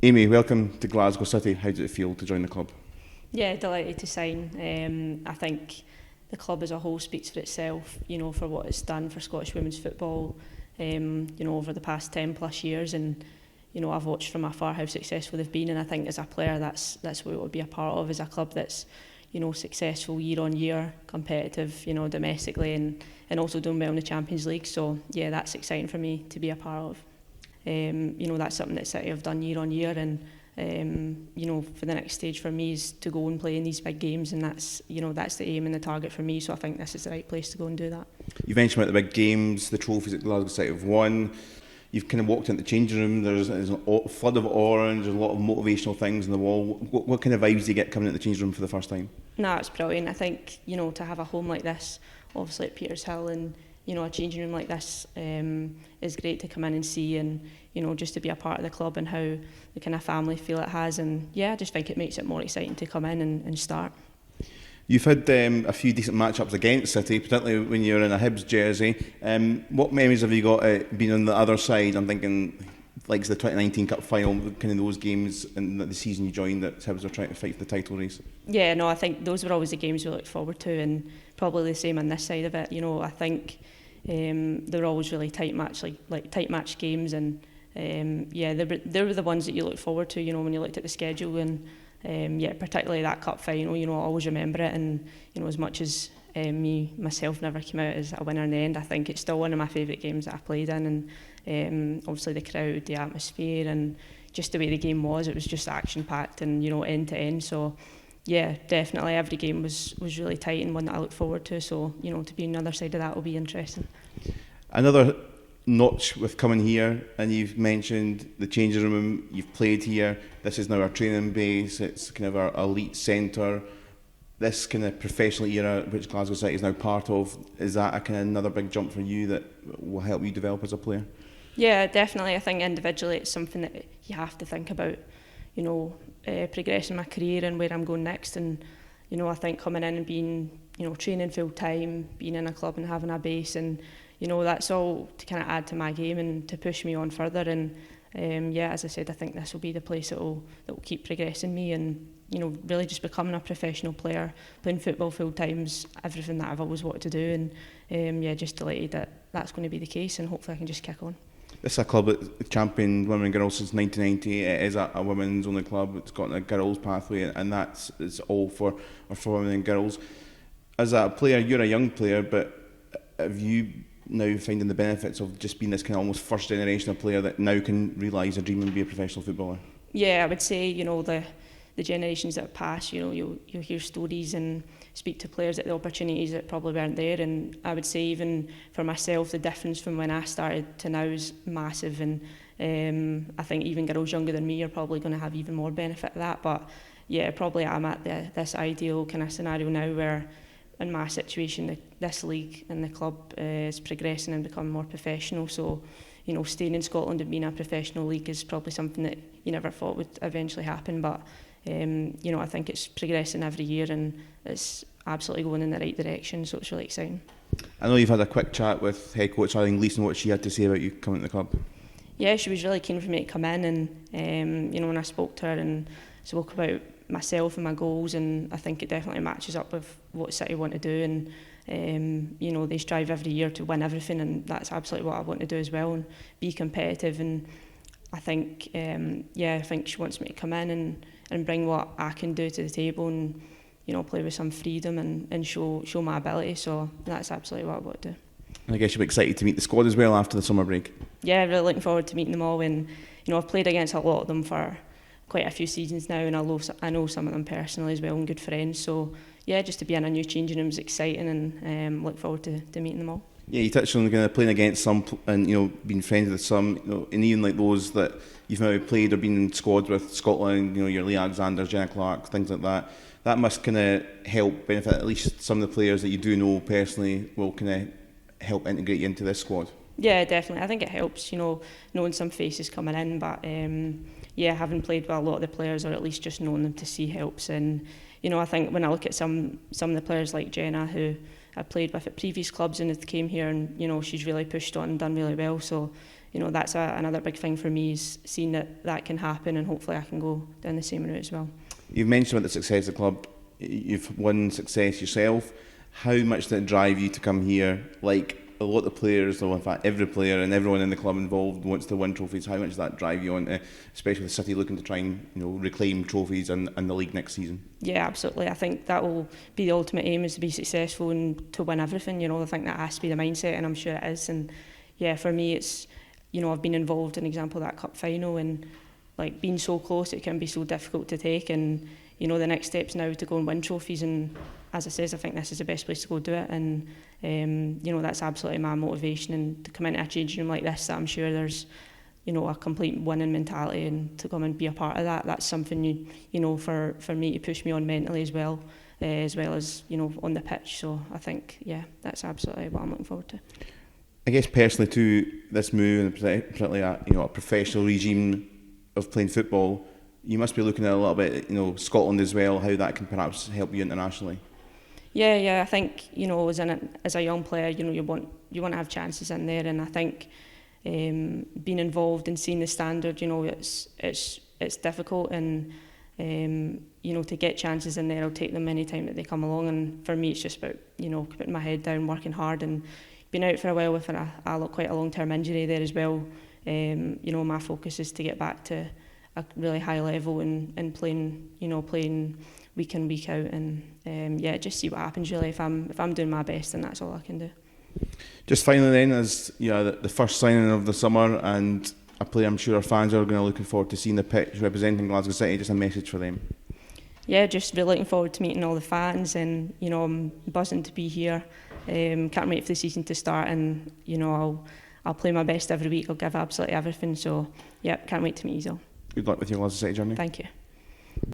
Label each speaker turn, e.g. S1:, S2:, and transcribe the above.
S1: Amy, welcome to Glasgow City. How does it feel to join the club?
S2: Yeah, delighted to sign. I think the club as a whole speaks for itself, for what it's done for Scottish women's football, over the past 10 plus years. And, I've watched from afar how successful they've been. And I think as a player, that's what it would be a part of, is a club that's, successful year on year, competitive, domestically and also doing well in the Champions League. So, yeah, that's exciting for me to be a part of. That's something that City have done year on year, and for the next stage for me is to go and play in these big games, and that's the aim and the target for me. So I think this is the right place to go and do that. You
S1: mentioned about the big games, the trophies that Glasgow City have won. You've kind of walked into the changing room. There's a flood of orange. There's a lot of motivational things on the wall. What kind of vibes do you get coming into the changing room for the first time?
S2: No, it's brilliant. I think to have a home like this, obviously at Petershill, and a changing room like this is great to come in and see, and just to be a part of the club and how the kind of family feel it has. And yeah, I just think it makes it more exciting to come in and start.
S1: You've had a few decent matchups against City, particularly when you're in a Hibs jersey. What memories have you got being on the other side? I'm thinking like the 2019 Cup final, kind of those games in the season you joined that Hibs were trying to fight for the title race.
S2: Yeah, no, I think those were always the games we looked forward to, and probably the same on this side of it. I think they were always really tight match games, and they were the ones that you look forward to. When you looked at the schedule, and particularly that cup final. I always remember it, and as much as myself never came out as a winner in the end, I think it's still one of my favourite games that I played in. And obviously the crowd, the atmosphere, and just the way the game was, it was just action packed and end to end. So yeah, definitely every game was really tight and one that I look forward to. So to be on the other side of that will be interesting.
S1: Another notch with coming here, and you've mentioned the changing room. You've played here. This is now our training base. It's kind of our elite centre. This kind of professional era, which Glasgow City is now part of, is that a kind of another big jump for you that will help you develop as a player? Yeah,
S2: definitely. I think individually it's something that you have to think about, progressing my career and where I'm going next. And, I think coming in and being, training full time, being in a club and having a base, and, that's all to kind of add to my game and to push me on further. And, as I said, I think this will be the place that will keep progressing me, and, really just becoming a professional player, playing football full time's everything that I've always wanted to do. And, just delighted that that's going to be the case, and hopefully I can just kick on.
S1: This is a club that championed women and girls since 1990. It is a women's only club. It's got a girls pathway, and it's all for women and girls. As a player, you're a young player, but have you now finding the benefits of just being this kind of almost first generation of player that now can realise a dream and be a professional footballer?
S2: Yeah, I would say the generations that have passed, you'll hear stories and speak to players at the opportunities that probably weren't there. And I would say even for myself, the difference from when I started to now is massive. And I think even girls younger than me are probably going to have even more benefit of that. But yeah, probably I'm at this ideal kind of scenario now where, in my situation, this league and the club is progressing and becoming more professional. So, staying in Scotland and being a professional league is probably something that you never thought would eventually happen. But I think it's progressing every year, and it's absolutely going in the right direction. So it's really exciting.
S1: I know you've had a quick chat with head coach Eileen Gleeson. What she had to say about you coming to the club?
S2: Yeah, she was really keen for me to come in, and when I spoke to her and spoke about myself and my goals, and I think it definitely matches up with what City want to do. And they strive every year to win everything, and that's absolutely what I want to do as well, and be competitive. And I think I think she wants me to come in and bring what I can do to the table, and play with some freedom and show my ability. So that's absolutely what I want to do.
S1: And I guess you'll be excited to meet the squad as well after the summer break.
S2: Yeah, really looking forward to meeting them all. And I've played against a lot of them for quite a few seasons now, and I know some of them personally as well, and good friends. So yeah, just to be in a new changing room is exciting, and look forward to meeting them all.
S1: Yeah, you touched on kind of playing against some, and being friends with some, and even like those that you've maybe played or been in squads with, Scotland, your Lee Alexanders, Jenna Clark, things like that. That must kind of help benefit at least some of the players that you do know personally will kind of help integrate you into this squad.
S2: Yeah, definitely. I think it helps, knowing some faces coming in, but having played with a lot of the players, or at least just knowing them to see, helps. And I think when I look at some of the players like Jenna, who I played with at previous clubs and has came here, and she's really pushed on and done really well. So you know, that's another big thing for me, is seeing that can happen, and hopefully I can go down the same route as well.
S1: You've mentioned about the success of the club. You've won success yourself. How much did it drive you to come here? Like a lot of players, or in fact every player and everyone in the club involved wants to win trophies. How much does that drive you on to, especially the City looking to try and, you know, reclaim trophies and the league next season? Yeah,
S2: absolutely. I think that will be the ultimate aim, is to be successful and to win everything. You know, I think that has to be the mindset, and I'm sure it is. And yeah, for me, it's, you know, I've been involved in, example, that cup final, and like being so close, it can be so difficult to take. And you know, the next step's now to go and win trophies, and as I says, I think this is the best place to go do it. And you know, that's absolutely my motivation, and to come into a changing room like this, that I'm sure there's, you know, a complete winning mentality, and to come and be a part of that, that's something you know, for me to push me on mentally as well as, you know, on the pitch. So I think, yeah, that's absolutely what I'm looking forward to.
S1: I guess personally to this move, and particularly a professional regime of playing football, you must be looking at a little bit, you know, Scotland as well, how that can perhaps help you internationally.
S2: Yeah, I think, you know, as a young player, you know, you want to have chances in there, and I think being involved and seeing the standard, you know, it's difficult, and you know, to get chances in there, I'll take them any time that they come along. And for me, it's just about, you know, putting my head down, working hard, and been out for a while with quite a long-term injury there as well. You know, my focus is to get back to a really high level, and playing week in, week out, and just see what happens really. If I'm doing my best, then that's all I can do. Just
S1: finally then, as the first signing of the summer, and a player I'm sure our fans are going to looking forward to seeing the pitch representing Glasgow City, just a message for them.
S2: Yeah, just really looking forward to meeting all the fans, and you know, I'm buzzing to be here. Can't wait for the season to start, and you know, I'll play my best every week. I'll give absolutely everything. So yeah, can't wait to meet you all.
S1: Good luck with your Glasgow City journey.
S2: Thank you.